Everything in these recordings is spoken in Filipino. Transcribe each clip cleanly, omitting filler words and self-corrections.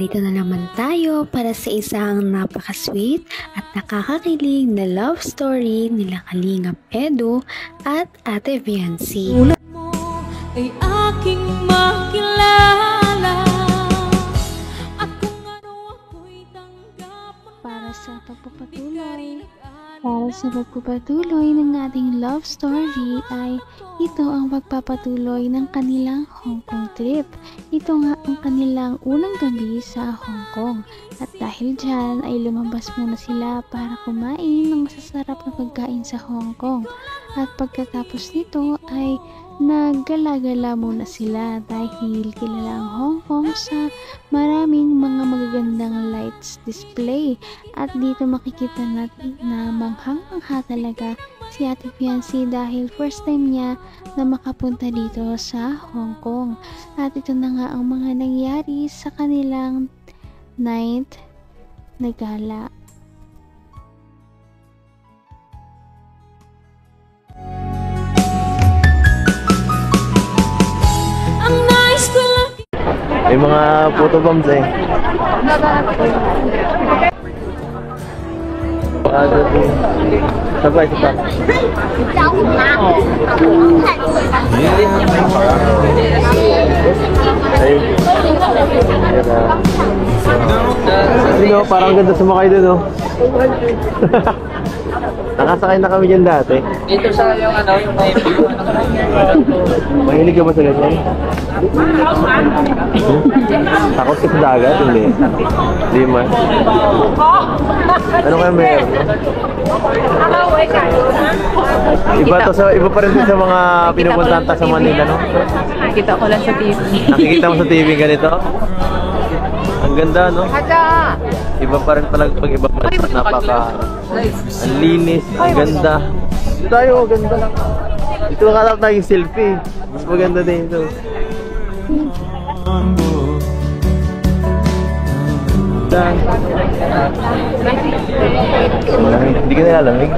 Narito na naman tayo para sa isang napaka-sweet at nakakakilig na love story nila Kalingap Edu at Ate Viancy. Ulat mo ay aking makilala at kung ano ako'y tanggap mo para sa pagpapatuloy ng ating love story ay ito ang pagpapatuloy ng kanilang Hong Kong trip. Ito nga ang kanilang unang gabi sa Hong Kong at dahil dyan ay lumabas muna sila para kumain ng masasarap na pagkain sa Hong Kong at pagkatapos nito ay naggala-gala muna sila dahil kilala ang Hong Kong sa maraming mga magagandang lights display at dito makikita natin na manghang-mangha talaga si Ate Viancy dahil first time niya na makapunta dito sa Hong Kong at ito na nga ang mga nangyari sa kanilang night na gala. May mga photo bombs eh. Sabay, sabay. Ay, parang ganda sumakay dun, oh. Nakasakay na kami dyan dati. Dito sa yung yung may Mahilig ka ba sa ganyan? Takot ka sa dagat? Hindi. Hindi man. Ano kaya meron? Iba pa rin sa mga pinupuntahan sa Manila, no? Nakikita ko lang sa TV. Nakikita mo sa TV ganito? Ang ganda, no? Iba pa rin talaga pag iba man. Napaka ang linis, ang ganda. Dito tayo, ganda lang. Dito nakatap tayong selfie. Mas maganda din ito. Hindi ka nilalamig?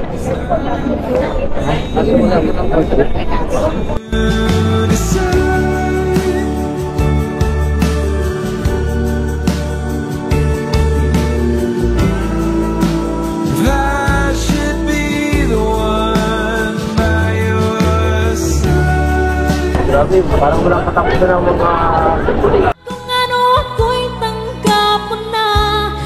Grabe, parang walang katakutan ng mga... Kung ano ako'y tanggap mo na,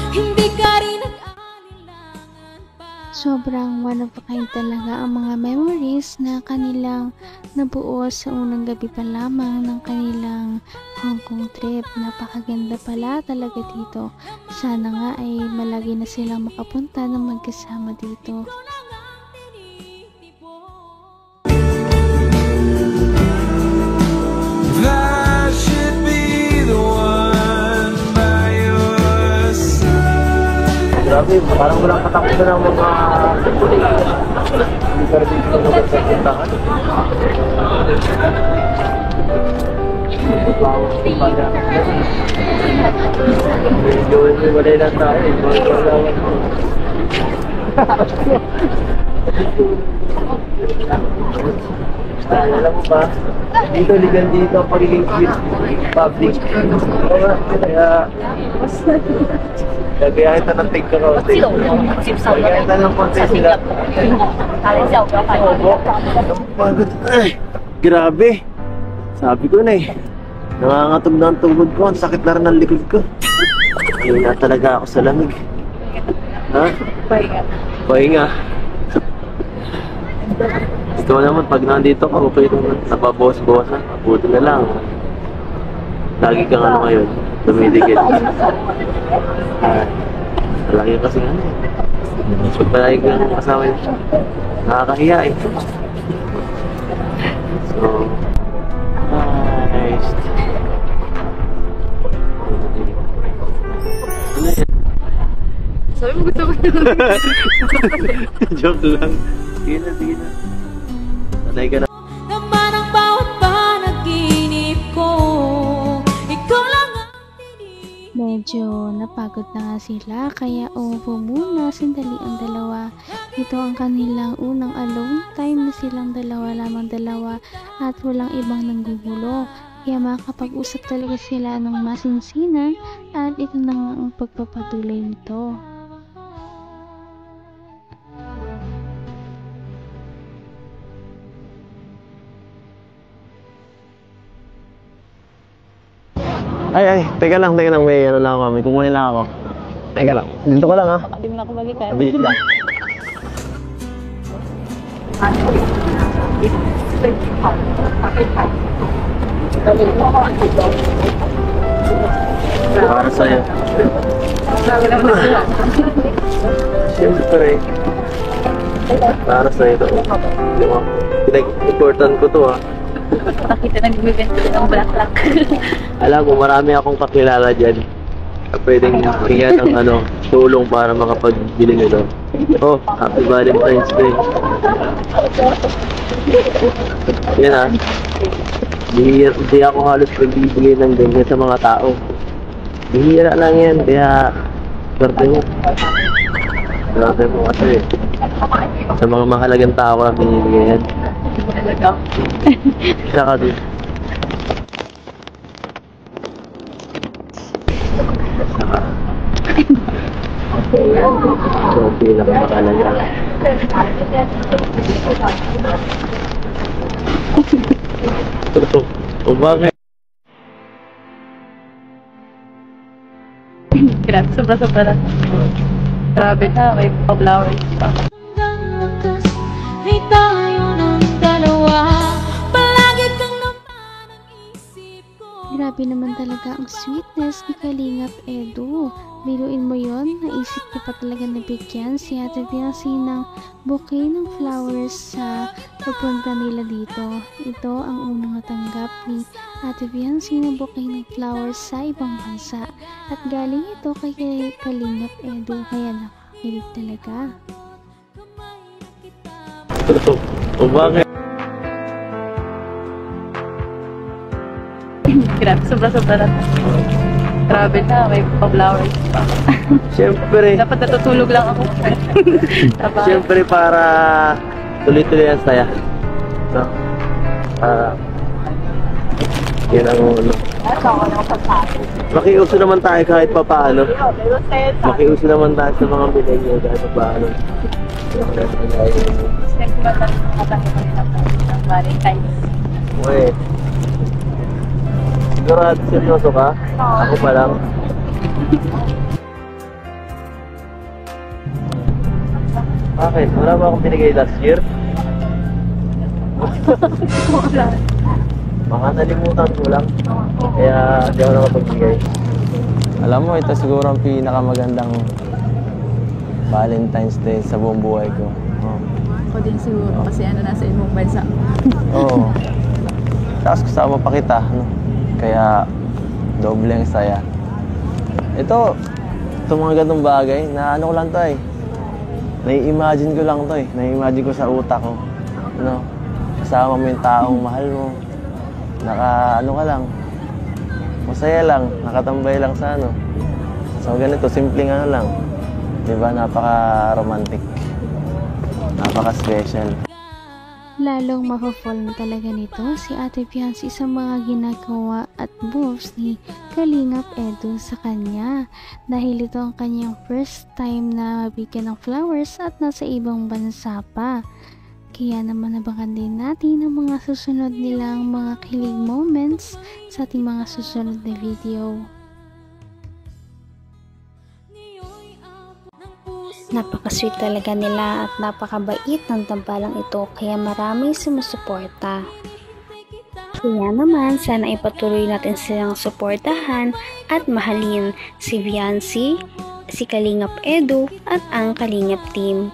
hindi ka rin nag-alinlangan pa. Sobrang one of a kind talaga ang mga memories na kanilang nabuo sa unang gabi pa lamang ng kanilang Hong Kong trip. Napakaganda pala talaga dito. Sana nga ay malagi na silang makapunta ng magkasama dito. Grabe, parang walang katakutan ng mga... Hindi ka rin dito magsasapuntahan. Medyo walay lang tayo. Alam mo ba, dito legal dito ang pagiging public. Kaya gagayahin na ng take ka kaunti. Gagayahin na ng konti sila. Pagod. Ay, grabe. Sabi ko na eh. Nangangatog na ang tungkod ko. Ang sakit na rin ang likod ko. Ayun na talaga ako sa lamig. Ha? Pahinga. Pahinga. Gusto mo naman pag nandito ka, okay naman. Napabawas-bawasan. Buti na lang. Lagi kang ano ngayon. Dumidikit. Lagi kasi ano eh. Pag palagi kang kasama yun, nakakahiya eh. So, nice. Ano yan? Sabi mo gusto ko Joke lang. Sige na, sige na. Sanay ka na. Naman ang bawat panaginip ko, ikaw lang ang tinig. Medyo napagod na nga sila kaya umupo muna sandali ang dalawa. Ito ang kanilang unang alone time na silang dalawa lamang at walang ibang nanggugulo. Kaya makakapag-usap talaga sila ng masinsinan at ito na nga ang pagpapatuloy nito. Ay, teka lang, may ano lang ako, may kukunin lang ako. Teka lang, dito ko lang ha. Hindi mo na ako balikan. Mabilis lang. Para sa'yo. Siyempre. Para sa'yo ito. Pinag-important ko to ha. Nakita na nagbibenta ng bulaklak. Alam mo, marami akong kakilala dyan. Pwedeng bigyan ng tulong para makapagbili nito. Oh, Happy Valentine's Day. Yan ha. Hindi ako halos pagbibigay ng ganyan sa mga tao. Bihira lang yan, kaya swerte mo. Swerte mo kasi sa mga mahalagang tao ko lang binibigay yan. Isa ka din. Saka so, pinakamahalaga. O bakit? Grabe, sobra-sobra na. Grabe na, may flowers pa. Hanggang wakas ay tayo ng dalawa. Palagi kang naman ang isip ko. Grabe naman talaga ang sweetness ni Kalingap Edu. Biruin mo yon, naisip niya pa talaga na bigyan si Ate Biancy ng bouquet ng flowers sa pagpunta nila dito. Ito ang unang natanggap ni Ate Biancy ng bouquet ng flowers sa ibang bansa. At galing ito kay Kalingap Edu, kaya nakakilig talaga. O bakit? Grabe, sobra-sobra na. Grabe na, may flowers pa. Siyempre. Dapat natutulog lang ako. Siyempre para tuloy-tuloy ang saya. No? Para yan ang makiuso naman tayo kahit pa paano. Makiuso naman tayo sa mga millennial kahit pa paano. Next month lang makatanggap ko nila ng Valentine's. Uy. Sigurado seryoso ka? Ako pa lang. Bakit? Wala ba akong binigay last year? Wala. Baka nalimutan ko lang. Kaya hindi ako nakapagbigay. Alam mo, ito siguro ang pinakamagandang Valentine's Day sa buong buhay ko. Oh. Ako din siguro kasi nasa ibang bansa. Oo. Tapos kasama pa kita, no? Kaya doble ang saya. Ito mga ganung bagay na ano ko lang to eh. Nai-imagine ko lang to eh. Nai-imagine ko sa utak ko. No? Kasama mo yung taong mahal mo. Ano ka lang. Masaya lang. Nakatambay lang sa ano. So ganito, simpleng ano lang. Diba? Napaka-romantic. Napaka-special. Lalong mapafall na talaga nito si Ate Biancy sa mga ginagawa at moves ni Kalingap Edu sa kanya. Dahil ito ang kanyang first time na mabigyan ng flowers at nasa ibang bansa pa. Kaya naman nabangan din natin ang mga susunod nilang mga kilig moments sa ating mga susunod na video. Napaka-sweet talaga nila at napakabait ng tambalang ito kaya maraming sumusuporta. Kaya naman sana ipatuloy natin silang suportahan at mahalin si Biancy, si Kalingap Edu at ang Kalingap team.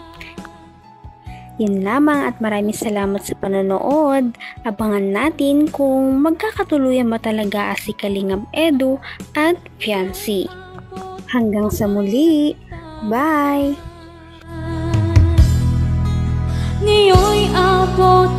Yun lamang at maraming salamat sa panonood. Abangan natin kung magkakatuluyan ba talaga si Kalingap Edu at Biancy. Hanggang sa muli! Bye! Ngayon'y abot